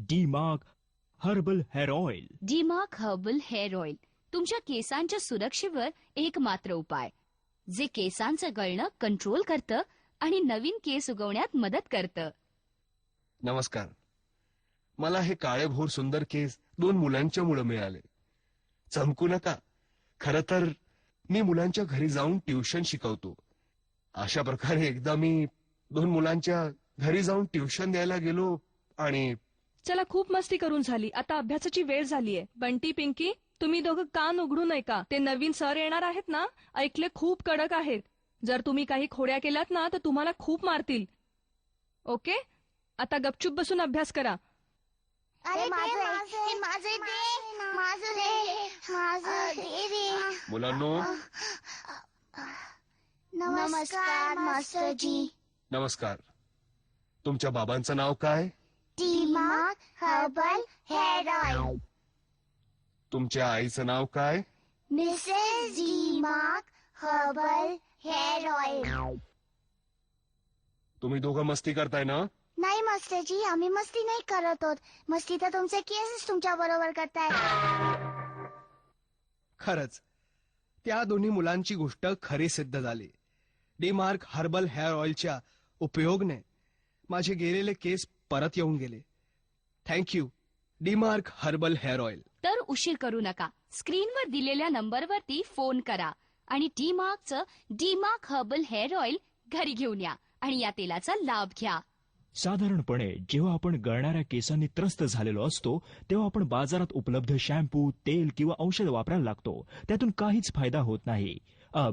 D-mark herbal hair oil. D Mark herbal hair oil तुमच्या केसांच्या सुरक्षेवर एक मात्र उपाय, जे केसांचं गळणं कंट्रोल करतं आणि नवीन केस उगवण्यात मदत करतं. नमस्कार. मला हे काळेभोर सुंदर केस 2 मुलांच्या मुळे मिळाले. चमकू नका. खरं तर मी मुलांच्या घरी जाऊन ट्युशन शिकवतो. अशा प्रकारे एकदा मी 2 मुलांच्या घरी जाऊन ट्युशन द्यायला गेलो आणि चला, खूप मस्ती करून झाली. आता अभ्यासाची वेळ झालीये. बंटी, पिंकी, तुम्ही दोघं कान उघडू नये का? ते नवीन सर येणार आहेत ना, ऐकले खूप कडक आहेत. जर तुम्ही काही खोड्या केल्यात ना तर तुम्हाला खूप मारतील. ओके, आता गपचूप बसून अभ्यास करा. मुलांनो, नमस्कार मास्टरजी. नमस्कार. तुमच्या बाबांचं नाव काय? D-mark herbal hair oil. तुमच्या आईचं नाव काय? Mrs D-mark herbal hair oil. तुम्ही दोघं मस्ती करताय ना? नाही मास्टरजी, आम्ही मस्ती नाही करत आहोत. मस्ती तर तुमचे केसच तुमच्या बरोबर करताय. खरंच त्या दोन्ही मुलांची गोष्ट खरी सिद्ध झाली. डी-मार्क हर्बल हेअर ऑइलच्या उपयोगने माझे गेलेले केस परत येऊन गेले. Thank you D-mark herbal hair oil. तर उशीर करू नका. स्क्रीनवर दिलेल्या नंबरवरती फोन करा आणि डी-मार्कचं डी-मार्क हर्बल हेअर ऑइल घरी घेऊन या आणि या तेलाचा लाभ घ्या. साधारणपणे जेव्हा आपण गळणाऱ्या केसांनी त्रस्त झालेलो असतो तेव्हा आपण बाजारात उपलब्ध शॅम्पू, तेल किंवा औषध वापरायला लागतो. त्यातून काहीच फायदा होत नाही.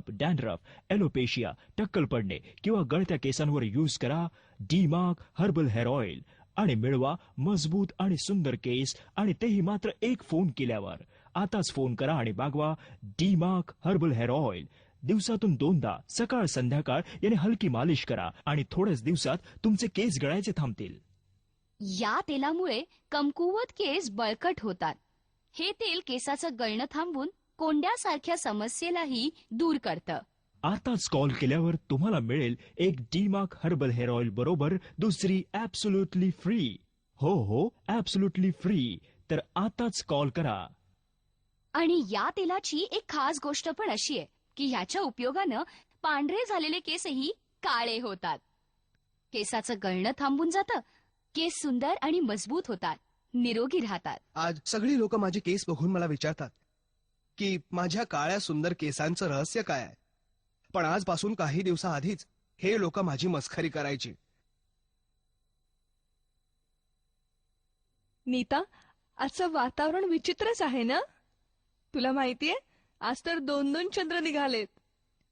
डॅन्ड्रफ, एलोपेशिया, टक्कल पडणे किंवा गळत्या केसांवर यूज करा डी-मार्क हर्बल हेअर ऑइल आणि मिळवा मजबूत आणि सुंदर केस, आणि तेही मात्र एक फोन केल्यावर. आताच फोन करा आणि मागवा डी-मार्क हर्बल हेअर ऑइल. दिवसातून 2दा सकाळ संध्याकाळ याने हलकी मालिश करा आणि थोड्याच दिवसात तुमचे केस गळायचे थांबतील. या तेलामुळे कमकुवत केस बळकट होतात. हे तेल केसाचं गळणं थांबवून कोंड्यासारख्या समस्येलाही दूर करतं. आताच कॉल केल्यावर तुम्हाला मिळेल एक डी-मार्क हर्बल हेअर ऑइल बरोबर दुसरी ऍब्सोल्युटली फ्री. हो, ऍब्सोल्युटली फ्री. तर आताच कॉल करा. आणि या तेलाची एक खास गोष्ट पण अशी आहे की ह्याच्या उपयोगानं पांढरे झालेले केसही काळे होतात. केसाचं गळणं थांबून जातं, केस सुंदर आणि मजबूत होतात, निरोगी राहतात. आज सगळी लोक माझे केस बघून मला विचारतात की माझ्या काळ्या सुंदर केसांचं रहस्य काय आहे. पण आजपासून काही दिवसाआधीच हे लोक माझी मस्खरी करायची. नीता, आजचं वातावरण विचित्रच आहे ना? तुला माहितीये, आज तर 2 चंद्र निघालेत.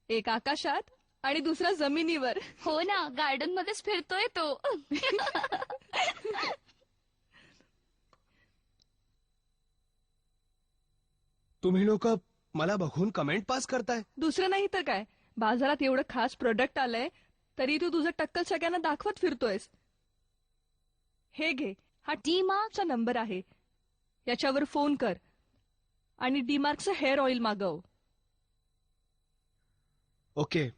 एक आकाशात आणि दुसरा जमिनीवर. हो ना, गार्डन मध्येच फिरतोय तो. तुम्ही लोक मला बघून कमेंट पास करताय. दुसरं नाही तर काय, बाजारात एवढं खास प्रोडक्ट आलंय तरी तू तुझं टक्कल सगळ्यांना दाखवत फिरतोयस. हे घे, हा डी-मार्कचा नंबर आहे. याच्यावर फोन कर आणि डी-मार्कचं हेअर ऑइल मागव. Okay,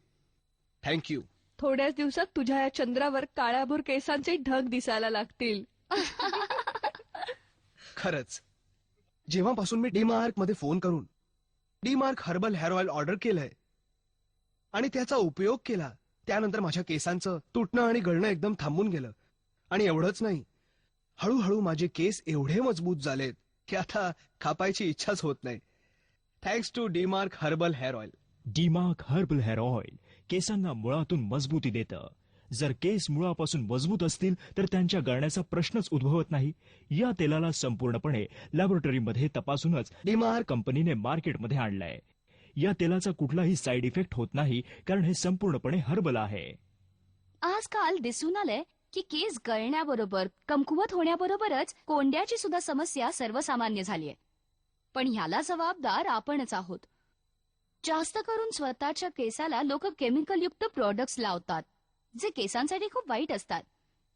thank you. थोड्याच दिवसात तुझ्या या चंद्रावर काळ्याभोर केसांचे ढग दिसायला लागतील. खरंच जेव्हापासून मी डी-मार्क मध्ये फोन करून D-mark herbal hair oil order केलंय आणि त्याचा उपयोग केला, त्यानंतर माझ्या केसांचं तुटणं आणि गळणं एकदम थांबून गेलं. आणि एवढंच नाही, हळूहळू माझे केस एवढे मजबूत झालेत की आता कापायची इच्छाच होत नाही. Thanks to D Mark herbal hair oil. D Mark herbal hair oil केसांना मुळातून मजबूती देतं. जर केस मुळापासून मजबूत असतील तर त्यांच्या गळण्याचा प्रश्नच उद्भवत नाही. या तेलाला संपूर्णपणे लॅबोरेटरीमध्ये तपासूनच डी-मार्क कंपनीने मार्केटमध्ये आणलंय. या तेलाचा कुठलाही साईड इफेक्ट होत नाही, कारण हे संपूर्णपणे हर्बल आहे. आजकाल दिसून आलंय की केस गळण्याबरोबर कमकुवत होण्याबरोबरच कोंड्याची सुद्धा समस्या सर्वसामान्य झालीय. पण ह्याला जबाबदार आपणच आहोत. जास्त करून स्वतःच्या केसाला लोक केमिकलयुक्त प्रोडक्ट्स लावतात, जे केसांसाठी खूप वाईट असतात.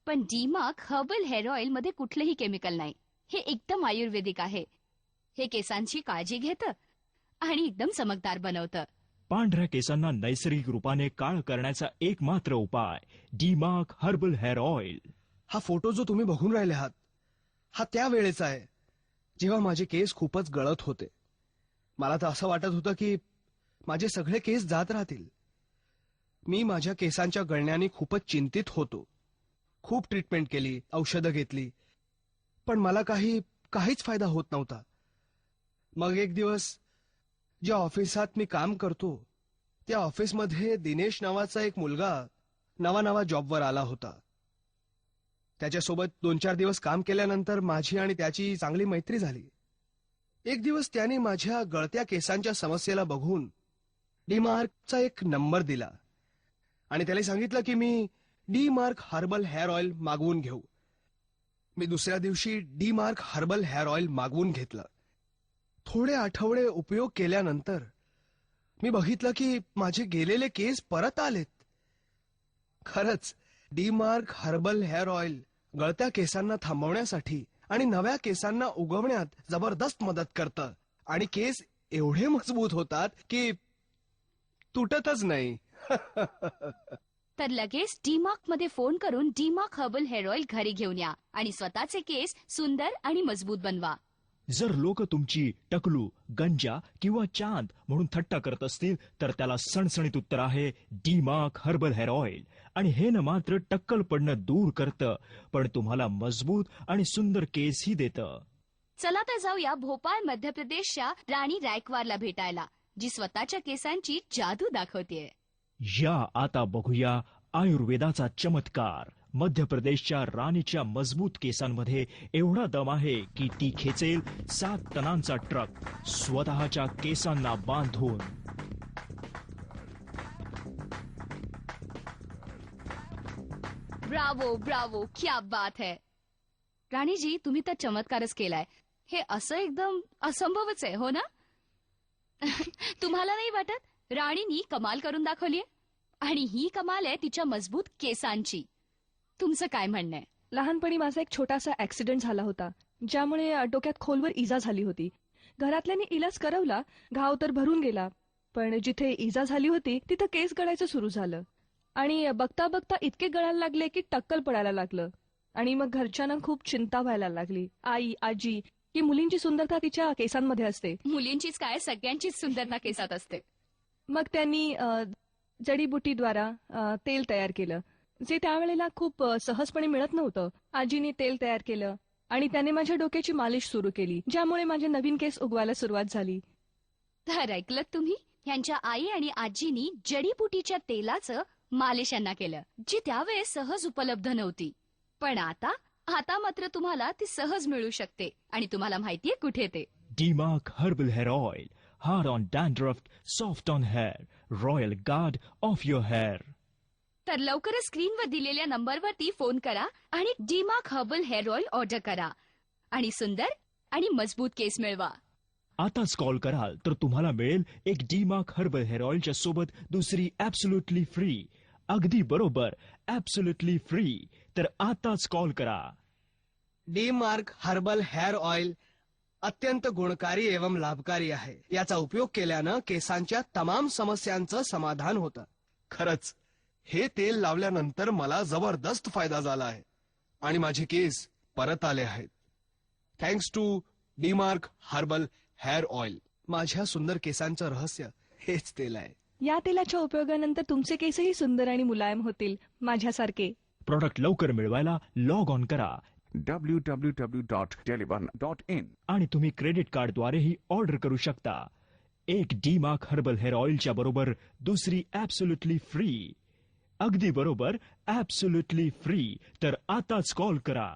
पण डी-मार्क हर्बल हेअर ऑइल मध्ये कुठलेही केमिकल नाही. हे एकदम आयुर्वेदिक आहे. हे केसांची काळजी घेतं आणि एकदम चमकदार बनवतं. पांढऱ्या केसांना नैसर्गिक रूपाने काळ करण्याचा एकमात्र उपाय डी-मार्क हर्बल हेअर ऑइल. हा फोटो जो तुम्ही बघून राहिले आहात हा त्या वेळेचा आहे जेव्हा माझे केस खूपच गळत होते. मला तर असं वाटत होतं की माझे सगळे केस जात राहतील. मी माझ्या केसांच्या गळण्याने खूपच चिंतित होतो. खूप ट्रीटमेंट केली, औषधं घेतली, पण मला काहीच फायदा होत नव्हता. मग एक दिवस ज्या ऑफिसात मी काम करतो त्या ऑफिसमध्ये दिनेश नावाचा एक मुलगा नवा जॉबवर आला होता. त्याच्यासोबत 2-4 दिवस काम केल्यानंतर माझी आणि त्याची चांगली मैत्री झाली. एक दिवस त्याने माझ्या गळत्या केसांच्या समस्येला बघून डीमार्कचा एक नंबर दिला आणि त्याला सांगितलं की मी डीमार्क हर्बल हेअर ऑइल मागवून घेऊ. मी दुसऱ्या दिवशी डीमार्क हर्बल हेअर ऑइल मागवून घेतलं. थोडे आठवडे उपयोग केल्यानंतर मी बघितलं की माझे गेलेले केस परत आलेत. खरंच डीमार्क हर्बल हेअर ऑइल गळत्या केसांना थांबवण्यासाठी आणि नव्या केसांना उगवण्यात जबरदस्त मदत करतं आणि केस एवढे मजबूत होतात की तुटतच नाही. तर लगेच डीमार्क मध्ये फोन करून डीमार्क हर्बल हेअर ऑइल घरी घेऊन या आणि स्वतःचे केस सुंदर आणि मजबूत बनवा. जर लोक तुमची टकलू, गंजा किंवा चांद म्हणून थट्टा करत असतील तर त्याला सणसणीत उत्तर आहे डीमार्क हर्बल हेअर ऑइल. आणि हे न मात्र टक्कल पडणं दूर करतं, पण तुम्हाला मजबूत आणि सुंदर केसही देतं. चला तर जाऊया भोपाळ मध्य प्रदेशच्या राणी रायकवारला भेटायला, जी स्वतःच्या केसांची जादू दाखवतेय. या आता बघूया आयुर्वेदाचा चमत्कार. मध्य प्रदेशच्या राणीच्या मजबूत केसांमध्ये एवढा दम आहे की ती खेचेल 7 टनांचा ट्रक स्वतःच्या केसांना बांधून. ब्रावो ब्रावो, क्या बात है. राणीजी, तुम्ही तर चमत्कारच केलाय. हे असं एकदम असंभवच आहे, हो ना? तुम्हाला नाही वाटत? राणीनी कमाल करून दाखवलीये. आणि ही कमाल आहे तिच्या मजबूत केसांची. तुमचं काय म्हणणं आहे? लहानपणी माझा एक छोटासा ऍक्सिडेंट झाला होता, ज्यामुळे डोक्यात खोलवर इजा झाली होती. घरातल्यांनी इलाज करवला, घाव तर भरून गेला, पण जिथे इजा झाली होती तिथं केस गळायचं सुरू झालं. आणि बघता बघता इतके गळायला लागले की टक्कल पडायला लागलं. आणि मग घरच्यांना खूप चिंता व्हायला लागली. आई, आजी की मुलींची सुंदरता तिच्या केसांमध्ये असते. मुलींचीच काय, सगळ्यांचीच सुंदरता केसात असते. मग त्यांनी जडीबुटीद्वारा तेल तयार केलं, जे त्यावेळेला खूप सहजपणे मिळत नव्हतं. आजीने तेल तयार केलं आणि त्याने माझ्या डोक्याची मालिश सुरू केली, ज्यामुळे माझे नवीन केस उगवायला सुरुवात झाली. तर ऐकलं तुम्ही? यांच्या आई आणि आजीनी जडीबुटीच्या तेलाचं मालिश यांना केलं, जी त्यावेळेस सहज उपलब्ध नव्हती. पण आता मात्र तुम्हाला ती सहज मिळू शकते. आणि तुम्हाला माहितीये कुठे ते? Demark herbal hair oil. Hard on dandruff, soft on hair, royal guard of your hair. तर लवकरच स्क्रीनवर दिलेल्या नंबरवरती फोन करा आणि Demark herbal hair oil order करा आणि सुंदर आणि मजबूत केस मिळवा. आताच कॉल कराल तर तुम्हाला मिळेल एक डीमार्क हर्बल हेअर ऑइलच्या सोबत दुसरी ॲब्सोल्युटली फ्री. अगदी बरोबर, ॲब्सोल्युटली फ्री. तर आताच कॉल करा. डीमार्क हर्बल हेअर ऑइल अत्यंत गुणकारी एवं लाभकारी आहे. याचा उपयोग केल्यानं केसांच्या तमाम समस्यांचं समाधान होतं. खरंच हे तेल लावल्यानंतर मला जबरदस्त फायदा झाला आहे आणि माझे केस परत आले आहेत. Thanks to Demark herbal hair oil. माझ्या सुंदर केसांचं रहस्य हेच तेल आहे. या तेलाच्या उपयोगानंतर तुमचे केसही सुंदर आणि मुलायम होतील, माझ्यासारखे. प्रॉडक्ट लवकर मिळवायला लॉग ऑन करा www.delibun.in आणि तुम्ही क्रेडिट कार्डद्वारेही ऑर्डर करू शकता. एक डीमार्क हर्बल हेअर ऑइलच्या बरोबर दुसरी ॲब्सोल्युटली फ्री. अगदी बरोबर, ॲब्सोल्युटली फ्री. तर आताच कॉल करा.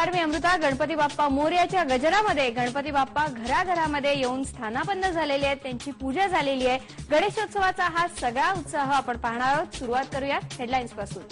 नमस्कार, मी अमृता. गणपती बाप्पा मोरयाच्या गजरामध्ये गणपती बाप्पा घराघरामध्ये येऊन स्थानापन्न झालेले आहेत, त्यांची पूजा झालेली आहे. गणेशोत्सवाचा हा सगळा उत्साह आपण पाहणार आहोत. सुरुवात करूया हेडलाईन्स पासून.